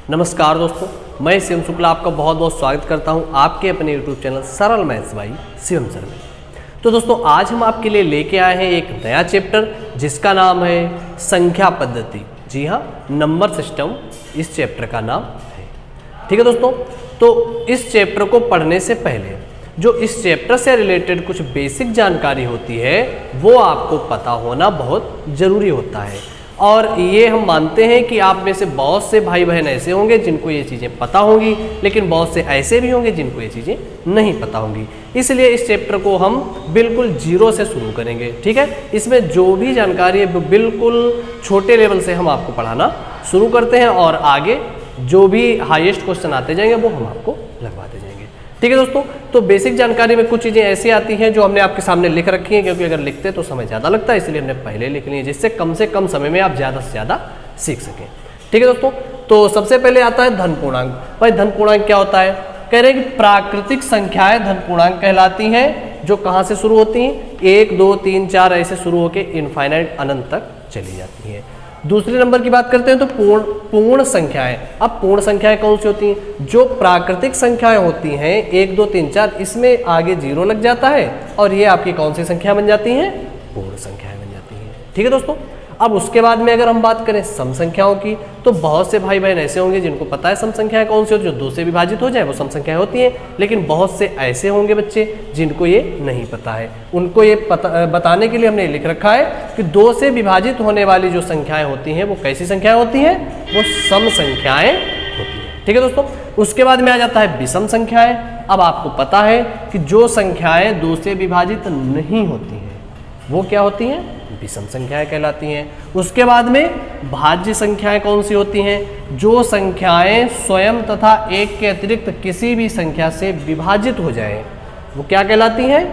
नमस्कार दोस्तों, मैं शिवम शुक्ला आपका बहुत बहुत स्वागत करता हूं आपके अपने YouTube चैनल सरल मैथ्स बाई शिवम सर में। तो दोस्तों आज हम आपके लिए लेके आए हैं एक नया चैप्टर जिसका नाम है संख्या पद्धति। जी हाँ, नंबर सिस्टम इस चैप्टर का नाम है। ठीक है दोस्तों, तो इस चैप्टर को पढ़ने से पहले जो इस चैप्टर से रिलेटेड कुछ बेसिक जानकारी होती है वो आपको पता होना बहुत ज़रूरी होता है। और ये हम मानते हैं कि आप में से बहुत से भाई बहन ऐसे होंगे जिनको ये चीज़ें पता होंगी, लेकिन बहुत से ऐसे भी होंगे जिनको ये चीज़ें नहीं पता होंगी। इसलिए इस चैप्टर को हम बिल्कुल जीरो से शुरू करेंगे। ठीक है, इसमें जो भी जानकारी है बिल्कुल छोटे लेवल से हम आपको पढ़ाना शुरू करते हैं और आगे जो भी हाईएस्ट क्वेश्चन आते जाएंगे वो हम आपको लगवाते जाएंगे। ठीक है दोस्तों, तो बेसिक जानकारी में कुछ चीज़ें ऐसी आती हैं जो हमने आपके सामने लिख रखी हैं, क्योंकि अगर लिखते तो समय ज़्यादा लगता है, इसलिए हमने पहले लिख ली है जिससे कम से कम समय में आप ज़्यादा से ज़्यादा सीख सकें। ठीक है दोस्तों, तो सबसे पहले आता है धन पूर्णांक। भाई धन पूर्णांक क्या होता है? कह रहे हैं कि प्राकृतिक संख्याएं धन पूर्णांक कहलाती हैं, जो कहाँ से शुरू होती हैं? 1, 2, 3, 4 ऐसे शुरू होकर इनफाइनाइट अनंत तक चली जाती हैं। दूसरे नंबर की बात करते हैं तो पूर्ण संख्याएं। अब पूर्ण संख्याएं कौन सी होती हैं? जो प्राकृतिक संख्याएं होती हैं 1, 2, 3, 4, इसमें आगे 0 लग जाता है और ये आपकी कौन सी संख्या बन जाती हैं? पूर्ण संख्याएं बन जाती हैं। ठीक है दोस्तों, अब उसके बाद में अगर हम बात करें सम संख्याओं की, तो बहुत से भाई बहन ऐसे होंगे जिनको पता है सम संख्याएं कौन सी होती है, जो 2 से विभाजित हो जाए वो सम संख्याएं होती हैं। लेकिन बहुत से ऐसे होंगे बच्चे जिनको ये नहीं पता है। उनको ये बताने के लिए हमने लिख रखा है कि 2 से विभाजित होने वाली जो संख्याएं होती हैं वो कैसी संख्याएं होती हैं? वो सम संख्याएं होती हैं। ठीक है दोस्तों, उसके बाद में आ जाता है विषम संख्याएं। अब आपको पता है कि जो संख्याएं 2 से विभाजित नहीं होती हैं वो क्या होती हैं? विषम संख्याएं कहलाती हैं। उसके बाद में भाज्य संख्याएं कौन सी होती हैं? जो संख्याएं स्वयं तथा 1 के अतिरिक्त किसी भी संख्या से विभाजित हो जाए वो क्या कहलाती हैं?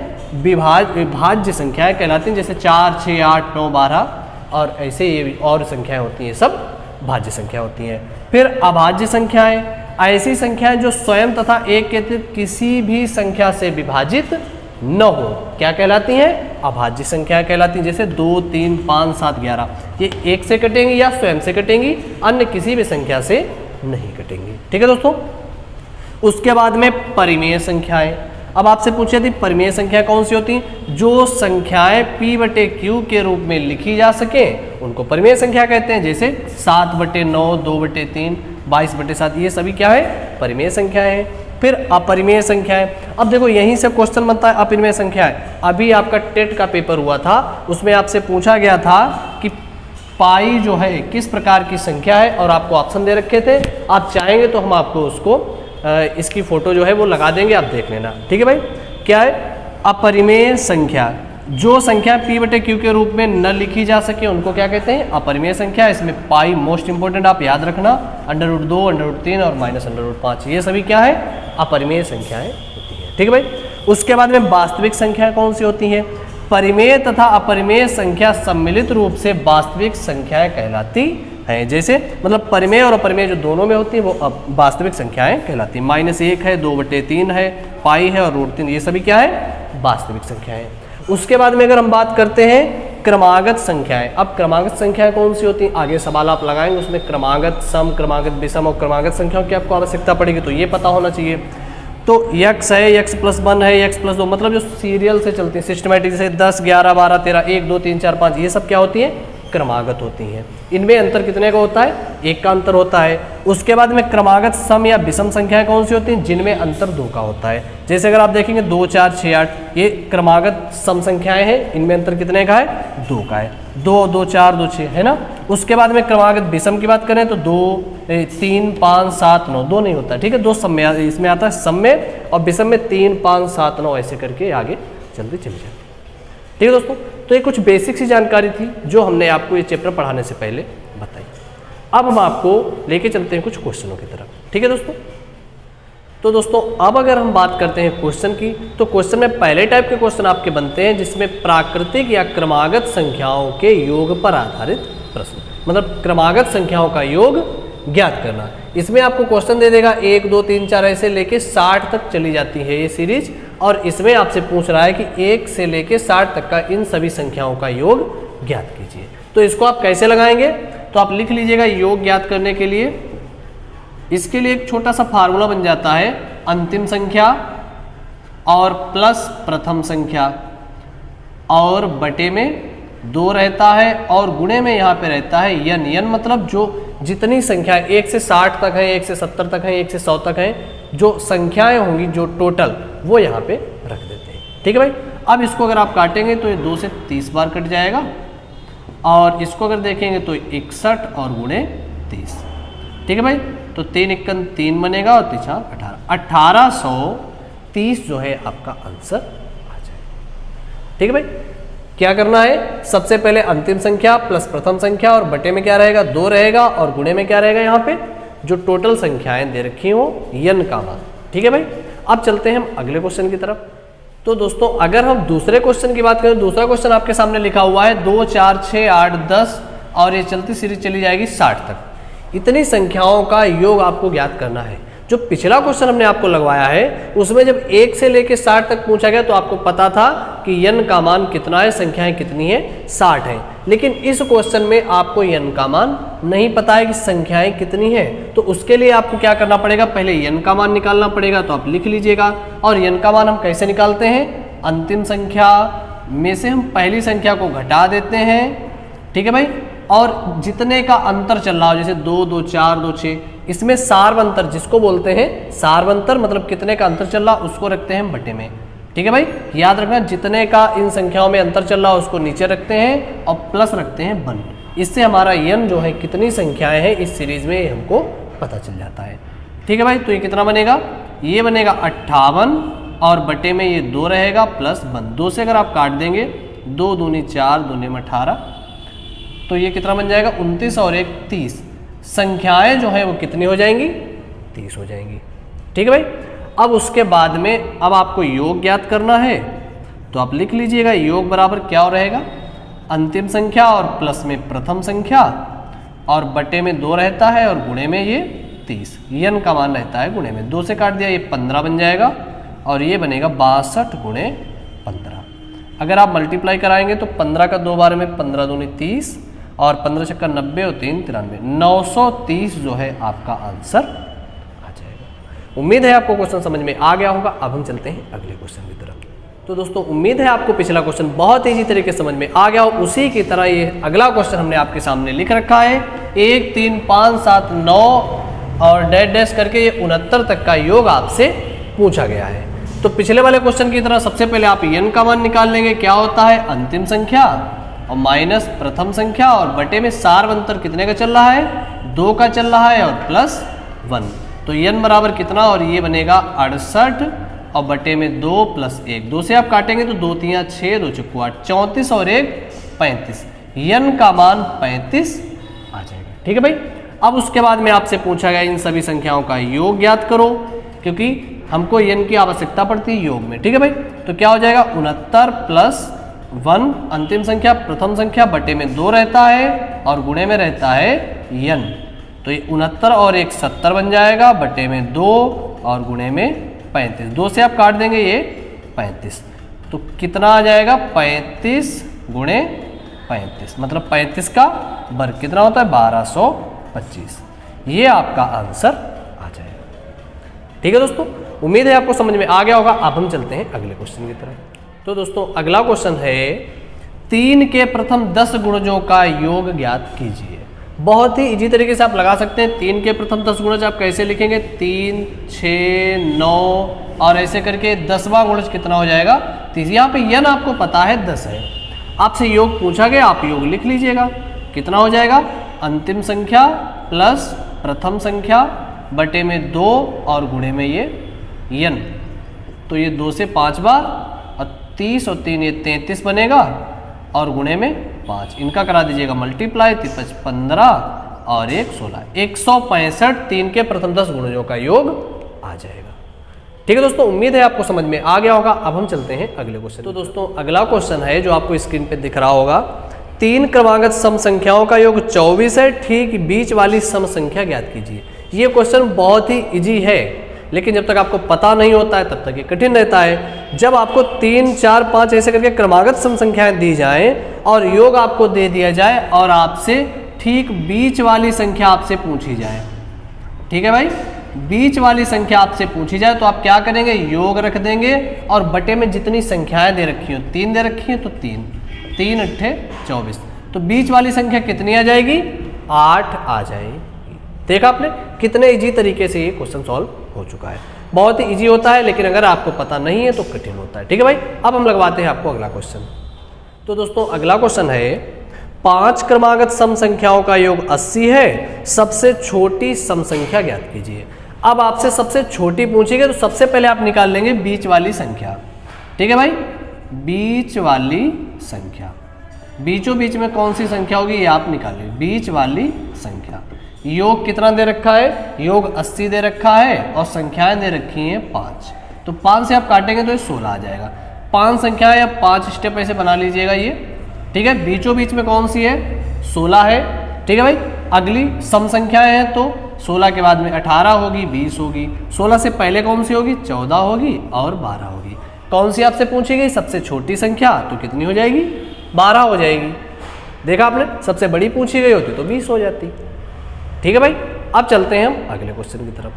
भाज्य संख्याएं कहलाती हैं। जैसे 4, 6, 8, 9, 12 और ऐसे ये और संख्याएं होती हैं, सब भाज्य संख्या होती हैं। फिर अभाज्य संख्याएं, ऐसी संख्याएं जो स्वयं तथा 1 के अतिरिक्त किसी भी संख्या से विभाजित न हो, क्या कहलाती हैं? अभाज्य संख्या कहलाती हैं। जैसे 2, 3, 5, 7, 11 ये 1 से कटेंगी या स्वयं से कटेंगी, अन्य किसी भी संख्या से नहीं कटेंगी। ठीक है दोस्तों, उसके बाद में परिमेय संख्याएं। अब आपसे पूछे थी परिमेय संख्या कौन सी होती हैं? जो संख्याएं P/Q के रूप में लिखी जा सके उनको परिमेय संख्या कहते हैं। जैसे 7/9, 2/3, 22/7 ये सभी क्या है? परिमेय संख्याएं हैं। फिर अपरिमेय संख्याएं। अब देखो यहीं से क्वेश्चन बनता है अपरिमेय संख्याएं। अभी आपका टेट का पेपर हुआ था, उसमें आपसे पूछा गया था कि पाई जो है किस प्रकार की संख्या है और आपको ऑप्शन दे रखे थे। आप चाहेंगे तो हम आपको उसको इसकी फोटो जो है वो लगा देंगे, आप देख लेना। ठीक है भाई, क्या है? अपरिमेय संख्या। जो संख्या P/Q के रूप में न लिखी जा सके उनको क्या कहते हैं? अपरिमेय संख्या। इसमें पाई मोस्ट इंपोर्टेंट आप याद रखना, √2, √3 और -√5 ये सभी क्या है? अपरिमेय संख्याएं होती हैं। ठीक है भाई, उसके बाद में वास्तविक संख्या कौन सी होती हैं? परिमेय तथा अपरिमेय संख्या सम्मिलित रूप से वास्तविक संख्याएं कहलाती हैं। जैसे मतलब परिमेय और अपरिमेय जो दोनों में होती है वो वास्तविक संख्याएं कहलाती हैं। -1 है, 2/3 है, पाई है और √3 ये सभी क्या है? वास्तविक संख्याएं। उसके बाद में अगर हम बात करते हैं क्रमागत संख्याएं। अब क्रमागत संख्याएं कौन सी होती हैं? आगे सवाल आप लगाएंगे, उसमें क्रमागत सम, क्रमागत विषम और क्रमागत संख्याओं की आपको आवश्यकता पड़ेगी, तो ये पता होना चाहिए। तो x है, x+1 है, x+2 मतलब जो सीरियल से चलती है सिस्टमेटिक, जैसे 10, 11, 12, 13, 1, 2, 3, 4, 5 ये सब क्या होती हैं? क्रमागत होती हैं। इनमें अंतर कितने का होता है? 1 का अंतर होता है। उसके बाद में क्रमागत सम या विषम संख्याएं कौन सी होती हैं? जिनमें अंतर 2 का होता है। जैसे अगर आप देखेंगे 2, 4, 6, 8 ये क्रमागत सम संख्याएं हैं, इनमें अंतर कितने का है? 2 का है। 2, 2, 4, 2, 6 है ना। उसके बाद में क्रमागत विषम की बात करें तो 2, 3, 5, 7, 9 2 नहीं होता। ठीक है, 2 सम में इसमें आता है, सम में, और विषम में 3, 5, 7, 9 ऐसे करके आगे चलते चले जाते। ठीक है दोस्तों, तो ये कुछ बेसिक सी जानकारी थी जो हमने आपको ये चैप्टर पढ़ाने से पहले बताई। अब हम आपको लेके चलते हैं कुछ क्वेश्चनों की तरफ। ठीक है दोस्तों, तो दोस्तों अब अगर हम बात करते हैं क्वेश्चन की, तो क्वेश्चन में पहले टाइप के क्वेश्चन आपके बनते हैं जिसमें प्राकृतिक या क्रमागत संख्याओं के योग पर आधारित प्रश्न, मतलब क्रमागत संख्याओं का योग ज्ञात करना। इसमें आपको क्वेश्चन दे देगा 1, 2, 3, 4 ऐसे लेके 60 तक चली जाती है ये सीरीज, और इसमें आपसे पूछ रहा है कि 1 से लेके 60 तक का इन सभी संख्याओं का योग ज्ञात कीजिए। तो इसको आप कैसे लगाएंगे? तो आप लिख लीजिएगा योग ज्ञात करने के लिए इसके लिए एक छोटा सा फार्मूला बन जाता है, अंतिम संख्या और प्लस प्रथम संख्या और बटे में 2 रहता है और गुणे में यहाँ पे रहता है यन। यन मतलब जो जितनी संख्या 1 से 60 तक है, 1 से 70 तक है, 1 से 100 तक है, जो संख्याएं होंगी जो टोटल वो यहाँ पे रख देते हैं। ठीक है भाई। अब इसको अगर आप काटेंगे तो ये 2 से 30 बार कट जाएगा और इसको अगर देखेंगे तो 61 और गुणे 30। ठीक है भाई। तो 3 × 3 बनेगा और 3 × 18, 1830 जो है आपका आंसर आ जाएगा। ठीक है भाई। क्या करना है, सबसे पहले अंतिम संख्या प्लस प्रथम संख्या और बटे में क्या रहेगा 2 रहेगा और गुणे में क्या रहेगा यहाँ पे जो टोटल संख्याएं दे रखी हो यन का मान। ठीक है भाई। अब चलते हैं हम अगले क्वेश्चन की तरफ। तो दोस्तों अगर हम दूसरे क्वेश्चन की बात करें, दूसरा क्वेश्चन आपके सामने लिखा हुआ है 2, 4, 6, 8, 10 और ये चलती सीरीज चली जाएगी 60 तक। इतनी संख्याओं का योग आपको ज्ञात करना है। जो पिछला क्वेश्चन हमने आपको लगवाया है उसमें जब 1 से लेकर 60 तक पूछा गया तो आपको पता था कि यन का मान कितना है, संख्याएं कितनी है, 60 है। लेकिन इस क्वेश्चन में आपको यन का मान नहीं पता है कि संख्याएं कितनी है, तो उसके लिए आपको क्या करना पड़ेगा, पहले यन का मान निकालना पड़ेगा। तो आप लिख लीजिएगा। और यन का मान हम कैसे निकालते हैं, अंतिम संख्या में से हम पहली संख्या को घटा देते हैं। ठीक है भाई। और जितने का अंतर चल रहा हो, जैसे 2, 2, 4, 2, 6, इसमें सार्वंतर जिसको बोलते हैं, सार्वंतर मतलब कितने का अंतर चल रहा उसको रखते हैं बटे में। ठीक है भाई। याद रखना जितने का इन संख्याओं में अंतर चल रहा है उसको नीचे रखते हैं और प्लस रखते हैं 1। इससे हमारा यन जो है कितनी संख्याएं हैं इस सीरीज में हमको पता चल जाता है। ठीक है भाई। तो ये कितना बनेगा, ये बनेगा 58 और बटे में ये 2 रहेगा प्लस 1। 2 से अगर आप काट देंगे 2 दूनी 4, 2 में 18, तो ये कितना बन जाएगा 29 और 1 30। संख्याएं जो है वो कितनी हो जाएंगी, 30 हो जाएंगी। ठीक है भाई। अब उसके बाद में अब आपको योग ज्ञात करना है, तो आप लिख लीजिएगा योग बराबर क्या रहेगा, अंतिम संख्या और प्लस में प्रथम संख्या और बटे में 2 रहता है और गुणे में ये 30। यन का मान रहता है गुणे में 2 से काट दिया, ये 15 बन जाएगा और ये बनेगा 62 गुणे 15। अगर आप मल्टीप्लाई कराएंगे तो 15 का 2 बार में 15 दूनी 30 और 15 छक्का 90 और 3 93, 930 जो है आपका आंसर आ जाएगा। उम्मीद है आपको क्वेश्चन समझ में आ गया होगा। अब हम चलते हैं अगले क्वेश्चन की तरफ। तो दोस्तों उम्मीद है आपको पिछला क्वेश्चन बहुत ईजी तरीके से समझ में आ गया हो। उसी की तरह ये अगला क्वेश्चन हमने आपके सामने लिख रखा है, 1, 3, 5, 7, 9 और डैश डैश करके ये 69 तक का योग आपसे पूछा गया है। तो पिछले वाले क्वेश्चन की तरह सबसे पहले आप यन का मान निकाल लेंगे, क्या होता है अंतिम संख्या और माइनस प्रथम संख्या और बटे में सार्वंतर कितने का चल रहा है, 2 का चल रहा है और प्लस 1। तो यन बराबर कितना, और ये बनेगा 68 और बटे में 2 प्लस 1। 2 से आप काटेंगे तो 2 3 6, 2 चौको 8, 34 और 1 35। यन का मान 35 आ जाएगा। ठीक है भाई। अब उसके बाद में आपसे पूछा गया इन सभी संख्याओं का योग ज्ञात करो, क्योंकि हमको यन की आवश्यकता पड़ती है योग में। ठीक है भाई। तो क्या हो जाएगा 69 प्लस 1 अंतिम संख्या प्रथम संख्या बटे में 2 रहता है और गुणे में रहता है यन। तो ये 69 और 1 70 बन जाएगा, बटे में 2 और गुणे में 35। 2 से आप काट देंगे ये 35, तो कितना आ जाएगा 35 गुणे 35, मतलब 35 का वर्ग कितना होता है 1225। ये आपका आंसर आ जाएगा। ठीक है दोस्तों, उम्मीद है आपको समझ में आ गया होगा। अब हम चलते हैं अगले क्वेश्चन की तरफ। तो दोस्तों अगला क्वेश्चन है 3 के प्रथम 10 गुणजों का योग ज्ञात कीजिए। बहुत ही इजी तरीके से आप लगा सकते हैं। 3 के प्रथम 10 गुणज आप कैसे लिखेंगे, 3, 6, 9 और ऐसे करके 10वां गुणज कितना हो जाएगा 30। यहाँ पे यन आपको पता है 10 है, आपसे योग पूछा गया, आप योग लिख लीजिएगा। कितना हो जाएगा अंतिम संख्या प्लस प्रथम संख्या बटे में 2 और गुणे में ये यन। तो ये 2 से 5 बार और 30 और 3 ये 33 बनेगा और गुणे में 5। इनका करा दीजिएगा मल्टीप्लाई, 15 और 1 16, 165 3 के प्रथम 10 गुणजों का योग आ जाएगा। ठीक है दोस्तों, उम्मीद है आपको समझ में आ गया होगा। अब हम चलते हैं अगले क्वेश्चन। तो दोस्तों अगला क्वेश्चन है जो आपको स्क्रीन पे दिख रहा होगा, 3 क्रमागत सम संख्याओं का योग 24 है, ठीक बीच वाली सम संख्या ज्ञात कीजिए। ये क्वेश्चन बहुत ही इजी है, लेकिन जब तक आपको पता नहीं होता है तब तक ये कठिन रहता है। जब आपको 3, 4, 5 ऐसे करके क्रमागत सम संख्याएं दी जाएं और योग आपको दे दिया जाए और आपसे ठीक बीच वाली संख्या आपसे पूछी जाए, ठीक है भाई। बीच वाली संख्या आपसे पूछी जाए तो आप क्या करेंगे, योग रख देंगे और बटे में जितनी संख्याएं दे रखी हो, 3 दे रखी है तो 3, 3 अट्ठे 24, तो बीच वाली संख्या कितनी आ जाएगी, 8 आ जाएगी। देखा आपने कितने इजी तरीके से ये क्वेश्चन सॉल्व हो चुका है। बहुत ही इजी होता है, लेकिन अगर आपको पता नहीं है तो कठिन होता है। ठीक है भाई, अब हम लगवाते हैं आपको अगला क्वेश्चन। तो दोस्तों अगला क्वेश्चन है 5 क्रमागत सम संख्याओं का योग 80 है, सबसे छोटी सम संख्या ज्ञात कीजिए। अब आपसे सबसे छोटी पूछी गई तो सबसे पहले आप निकाल लेंगे बीच वाली संख्या। ठीक है भाई, बीच वाली संख्या, बीचों बीच में कौन सी संख्या होगी ये आप निकालिए, बीच वाली संख्या। योग कितना दे रखा है, योग 80 दे रखा है और संख्याएं दे रखी हैं 5, तो 5 से आप काटेंगे तो ये 16 आ जाएगा। 5 संख्याएं या 5 स्टेप ऐसे बना लीजिएगा ये। ठीक है, बीचों बीच में कौन सी है, 16 है। ठीक है भाई, अगली सम संख्याएं हैं तो 16 के बाद में 18 होगी, 20 होगी। 16 से पहले कौन सी होगी, 14 होगी और 12 होगी। कौन सी आपसे पूछी गई, सबसे छोटी संख्या, तो कितनी हो जाएगी, 12 हो जाएगी। देखा आपने, सबसे बड़ी पूछी गई होती तो 20 हो जाती। ठीक है भाई, अब चलते हैं हम अगले क्वेश्चन की तरफ।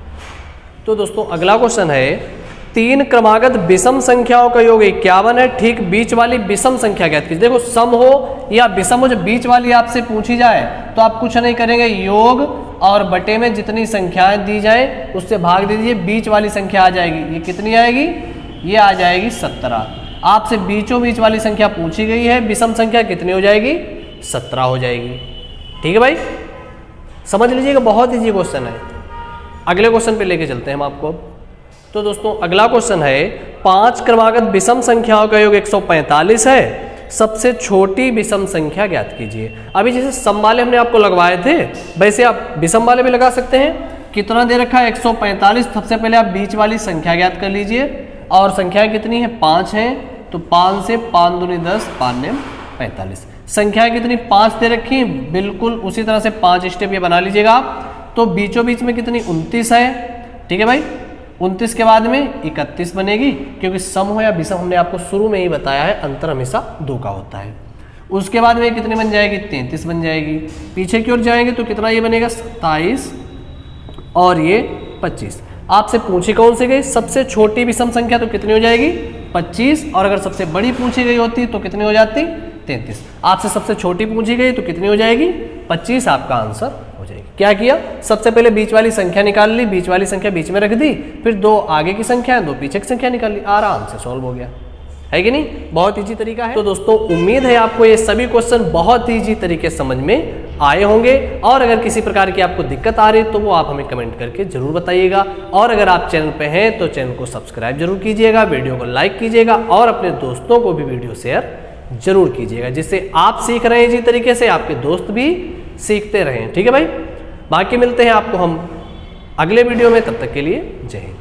तो दोस्तों अगला क्वेश्चन है 3 क्रमागत विषम संख्याओं का योग 51 है, ठीक बीच वाली विषम संख्या ज्ञात कीजिए। देखो सम हो या विषम हो, जब बीच वाली आपसे पूछी जाए तो आप कुछ नहीं करेंगे, योग और बटे में जितनी संख्याएं दी जाए उससे भाग दे दीजिए, बीच वाली संख्या आ जाएगी। ये कितनी आएगी, ये आ जाएगी 17। आपसे बीचों बीच वाली संख्या पूछी गई है, विषम संख्या कितनी हो जाएगी, 17 हो जाएगी। ठीक है भाई, समझ लीजिएगा, बहुत इजी क्वेश्चन है। अगले क्वेश्चन पे लेके चलते हैं हम आपको। तो दोस्तों अगला क्वेश्चन है 5 क्रमागत विषम संख्याओं का योग 145 है, सबसे छोटी विषम संख्या ज्ञात कीजिए। अभी जैसे सम वाले हमने आपको लगवाए थे, वैसे आप विषम वाले भी लगा सकते हैं। कितना दे रखा है, 145। सबसे पहले आप बीच वाली संख्या ज्ञात कर लीजिए और संख्याएं कितनी है, 5 हैं, तो 5 से 5 दूनी 10, 5 ने 45। संख्याएं कितनी, 5 दे रखी, बिल्कुल उसी तरह से 5 स्टेप ये बना लीजिएगा आप। तो बीचों बीच में कितनी, 29 है। ठीक है भाई, 29 के बाद में 31 बनेगी, क्योंकि सम हो या विषम हमने आपको शुरू में ही बताया है, अंतर हमेशा 2 का होता है। उसके बाद में कितनी बन जाएगी, 33 बन जाएगी। पीछे की ओर जाएंगे तो कितना ये बनेगा, 27 और ये 25। आपसे पूछी कौन सी गई, सबसे छोटी विषम संख्या, तो कितनी हो जाएगी, 25। और अगर सबसे बड़ी पूछी गई होती तो कितनी हो जाती, 33। आपसे सबसे छोटी पूछी गई तो कितनी हो जाएगी, 25 आपका आंसर हो जाएगी। क्या किया, सबसे पहले बीच वाली संख्या निकाल ली, बीच वाली संख्या बीच में रख दी, फिर 2 आगे की संख्या, 2 पीछे की संख्या निकाल ली, आराम से सॉल्व हो गया, है कि नहीं। बहुत इजी तरीका है। तो दोस्तों उम्मीद है आपको ये सभी क्वेश्चन बहुत इजी तरीके समझ में आए होंगे, और अगर किसी प्रकार की आपको दिक्कत आ रही है तो वो आप हमें कमेंट करके जरूर बताइएगा। और अगर आप चैनल पे हैं तो चैनल को सब्सक्राइब जरूर कीजिएगा, वीडियो को लाइक कीजिएगा और अपने दोस्तों को भी वीडियो शेयर जरूर कीजिएगा, जिससे आप सीख रहे हैं इसी तरीके से आपके दोस्त भी सीखते रहें। ठीक है भाई, बाकी मिलते हैं आपको हम अगले वीडियो में, तब तक के लिए जय हिंद।